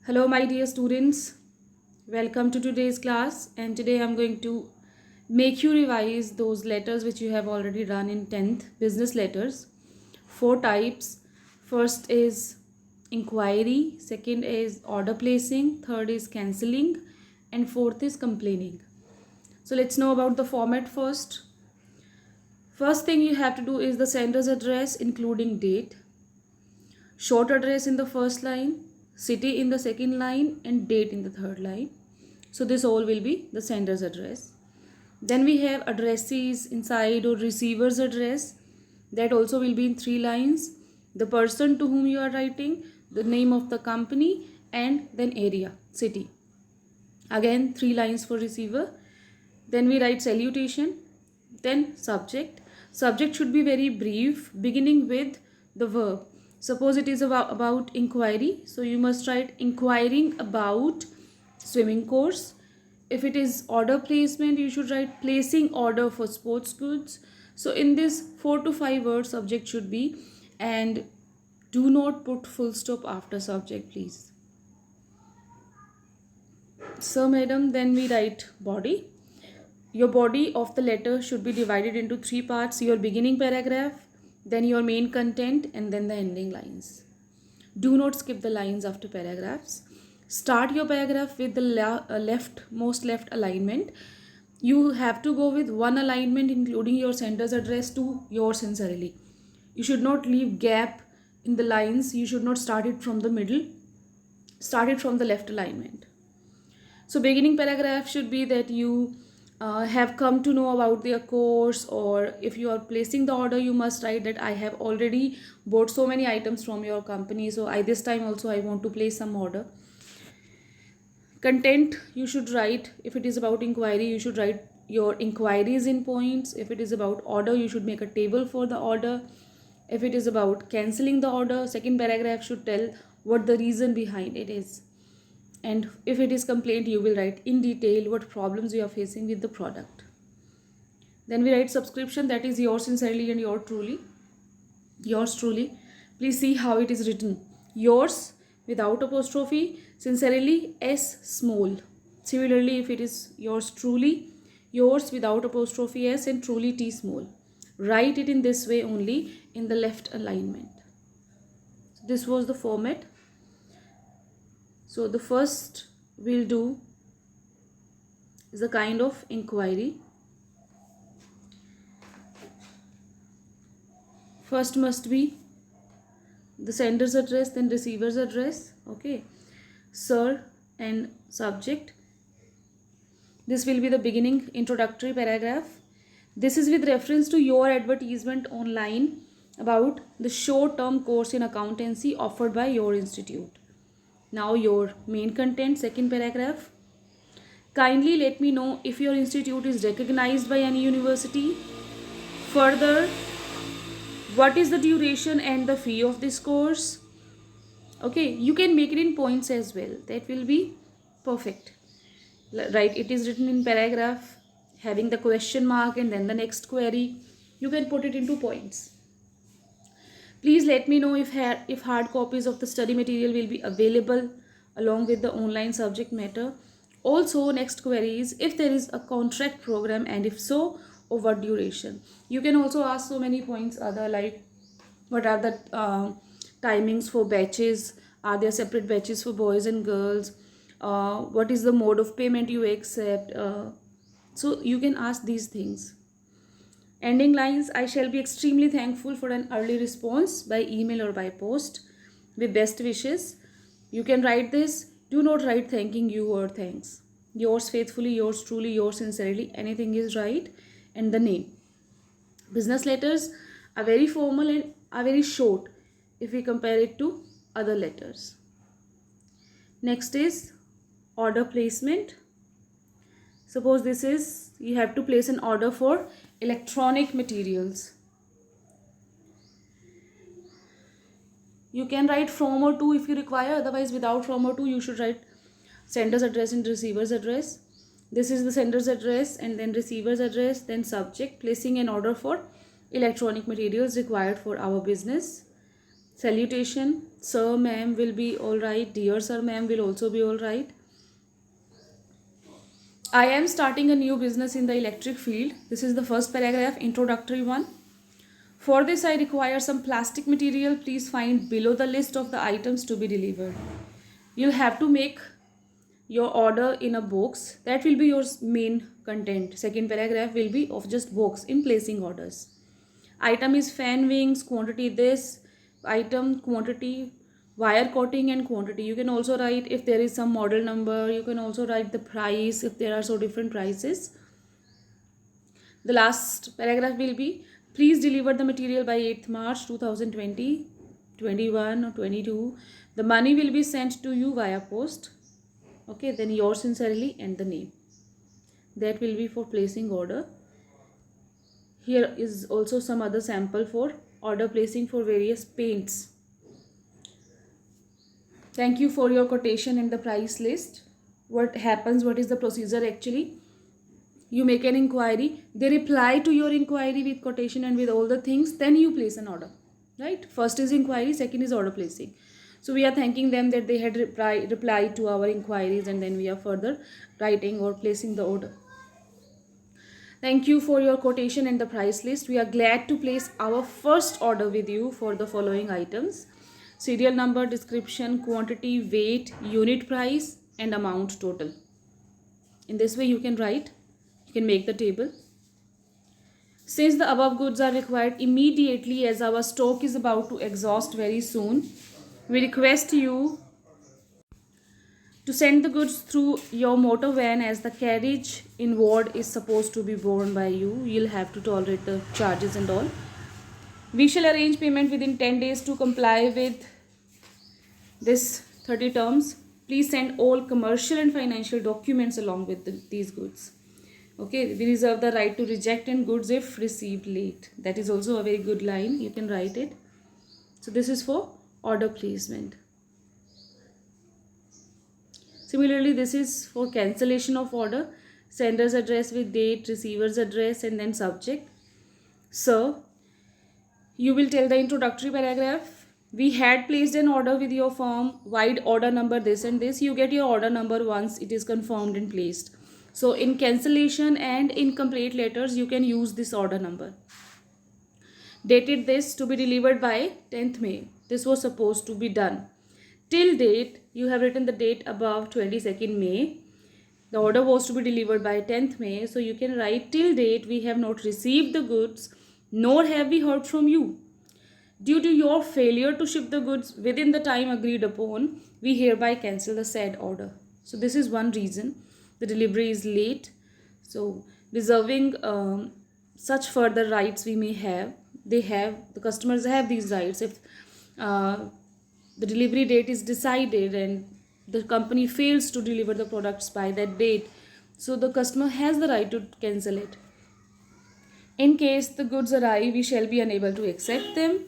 Hello, my dear students. Welcome to today's class. And today I'm going to make you revise those letters which you have already done in 10th business letters. Four types. First is inquiry, second is order placing, third is cancelling, and fourth is complaining. So let's know about the format first. First thing you have to do is the sender's address including date, short address in the first line, city in the second line, and date in the third line. So this all will be the sender's address. Then we have addressees inside or receiver's address. That also will be in 3 lines. The person to whom you are writing, the name of the company, and then area, city. Again 3 lines for receiver. Then we write salutation, then subject. Subject should be very brief, beginning with the verb. Suppose it is about inquiry, so you must write inquiring about swimming course. If it is order placement, you should write placing order for sports goods. So in this 4 to 5 words subject should be, and do not put full stop after subject, please. So madam, then we write body. Your body of the letter should be divided into 3 parts: your beginning paragraph, then your main content, and then the ending lines. Do not skip the lines after paragraphs. Start your paragraph with the left alignment. You have to go with one alignment including your sender's address to yours sincerely. You should not leave gap in the lines. You should not start it from the middle. Start it from the left alignment. So beginning paragraph should be that you have come to know about their course, or if you are placing the order, you must write that I have already bought so many items from your company, so this time also I want to place some order. Content you should write. If it is about inquiry, you should write your inquiries in points. If it is about order, you should make a table for the order. If it is about cancelling the order, second paragraph should tell what the reason behind it is. And if it is complaint, you will write in detail what problems you are facing with the product. Then we write subscription, that is yours sincerely and yours truly. Please see how it is written. Yours without apostrophe, sincerely S small. Similarly, if it is yours truly, yours without apostrophe S and truly T small. Write it in this way only in the left alignment. So this was the format. So the first we'll do is a kind of inquiry. First must be the sender's address, then receiver's address. Okay, sir and subject. This will be the beginning introductory paragraph. This is with reference to your advertisement online about the short-term course in accountancy offered by your institute. Now your main content, second paragraph. Kindly let me know if your institute is recognized by any university. Further, what is the duration and the fee of this course? Okay, you can make it in points as well. That will be perfect. Right, it is written in paragraph having the question mark and then the next query. You can put it into points. Please let me know if hard copies of the study material will be available along with the online subject matter. Also, next query is if there is a contract program, and if so, over duration. You can also ask so many points other, like what are the timings for batches, are there separate batches for boys and girls, what is the mode of payment you accept. So you can ask these things. Ending lines, I shall be extremely thankful for an early response by email or by post. With best wishes. You can write this. Do not write thanking you or thanks. Yours faithfully, yours truly, yours sincerely. Anything is right. And the name. Business letters are very formal and are very short if we compare it to other letters. Next is order placement. Suppose this is, you have to place an order for electronic materials. You can write from or to if you require, otherwise without from or to you should write sender's address and receiver's address. This is the sender's address and then receiver's address, then subject, placing an order for electronic materials required for our business. Salutation, sir, ma'am will be all right. Dear sir, ma'am will also be all right. I am starting a new business in the electric field. This is the first paragraph, introductory one. For this, I require some plastic material. Please find below the list of the items to be delivered. You'll have to make your order in a box. That will be your main content. Second paragraph will be of just box in placing orders. Item is fan wings, quantity this, item, quantity, wire coating and quantity. You can also write if there is some model number. You can also write the price if there are so different prices. The last paragraph will be, please deliver the material by 8th March 2020, 21 or 22. The money will be sent to you via post. Okay, then yours sincerely and the name. That will be for placing order. Here is also some other sample for order placing for various paints. Thank you for your quotation and the price list. What happens, what is the procedure actually? You make an inquiry, they reply to your inquiry with quotation and with all the things, then you place an order, right? First is inquiry, second is order placing. So we are thanking them that they had replied to our inquiries, and then we are further writing or placing the order. Thank you for your quotation and the price list. We are glad to place our first order with you for the following items: serial number, description, quantity, weight, unit price, and amount total. In this way you can write, you can make the table. Since the above goods are required immediately as our stock is about to exhaust very soon, we request you to send the goods through your motor van, as the carriage inward is supposed to be borne by you. You'll have to tolerate the charges and all. We shall arrange payment within 10 days to comply with this 30 terms. Please send all commercial and financial documents along with these goods. Okay, we reserve the right to reject and goods if received late. That is also a very good line. You can write it. So this is for order placement. Similarly, this is for cancellation of order. Sender's address with date, receiver's address, and then subject. So, you will tell the introductory paragraph. We had placed an order with your firm, wide order number this and this. You get your order number once it is confirmed and placed. So, in cancellation and incomplete letters, you can use this order number. Dated this to be delivered by 10th May. This was supposed to be done. Till date, you have written the date above 22nd May. The order was to be delivered by 10th May. So you can write, till date we have not received the goods, nor have we heard from you. Due to your failure to ship the goods within the time agreed upon, we hereby cancel the said order. So this is one reason. The delivery is late. So reserving such further rights we may have. The customers have these rights. If the delivery date is decided and the company fails to deliver the products by that date, so the customer has the right to cancel it. In case the goods arrive, we shall be unable to accept them.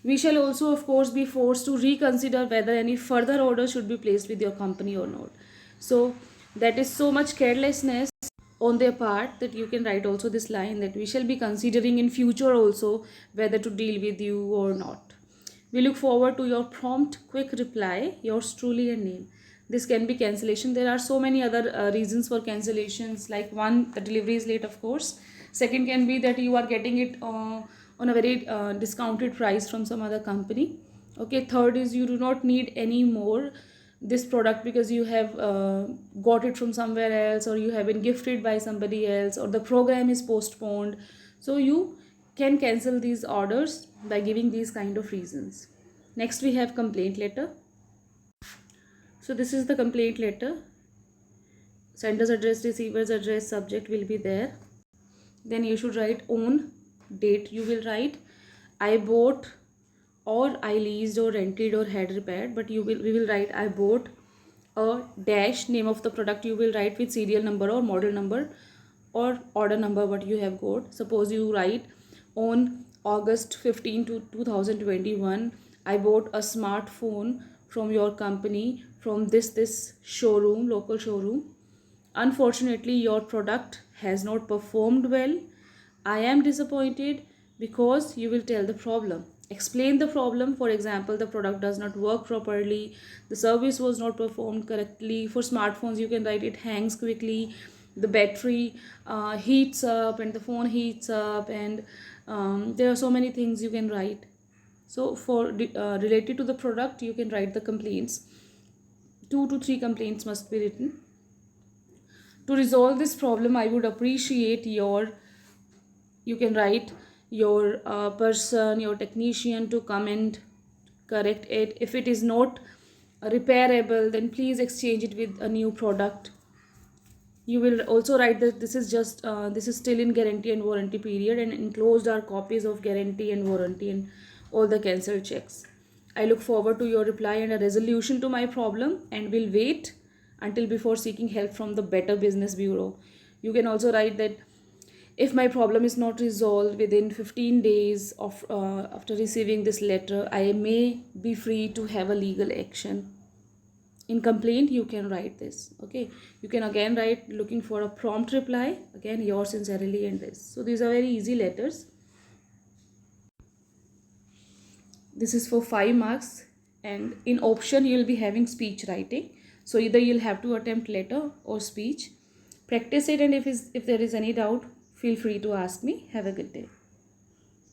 We shall also, of course, be forced to reconsider whether any further order should be placed with your company or not. So that is so much carelessness on their part that you can write also this line, that we shall be considering in future also whether to deal with you or not. We look forward to your prompt, quick reply. Yours truly, and name. This can be cancellation. There are so many other reasons for cancellations. Like one, the delivery is late, of course. Second can be that you are getting it on a very discounted price from some other company. Okay. Third is you do not need any more this product because you have got it from somewhere else, or you have been gifted by somebody else, or the program is postponed. So you can cancel these orders by giving these kind of reasons. Next we have complaint letter. So this is the complaint letter. Sender's address, receiver's address, subject will be there. Then you should write on date. You will write I bought, or I leased, or rented, or had repaired, but we will write I bought a dash, name of the product you will write with serial number or model number or order number what you have got. Suppose you write on August 15 to 2021, I bought a smartphone from your company from this showroom, local showroom. Unfortunately, your product has not performed well. I am disappointed, because you will tell the problem. explain the problem. For example, the product does not work properly, the service was not performed correctly. For smartphones, you can write it hangs quickly, the battery heats up, and the phone heats up, and there are so many things you can write. So for related to the product, you can write the complaints. 2 to 3 complaints must be written. To resolve this problem, I would appreciate you can write your person, your technician to come and correct it. If it is not repairable, then please exchange it with a new product. You will also write that this is just this is still in guarantee and warranty period, and enclosed are copies of guarantee and warranty and all the cancelled checks. I look forward to your reply and a resolution to my problem, and will wait until before seeking help from the Better Business Bureau. You can also write that if my problem is not resolved within 15 days of after receiving this letter, I may be free to have a legal action. In complaint, you can write this. Okay, you can again write looking for a prompt reply, again yours sincerely, and this. So these are very easy letters. This is for 5 marks, and in option you will be having speech writing. So either you'll have to attempt letter or speech. Practice it, and if there is any doubt, feel free to ask me. Have a good day.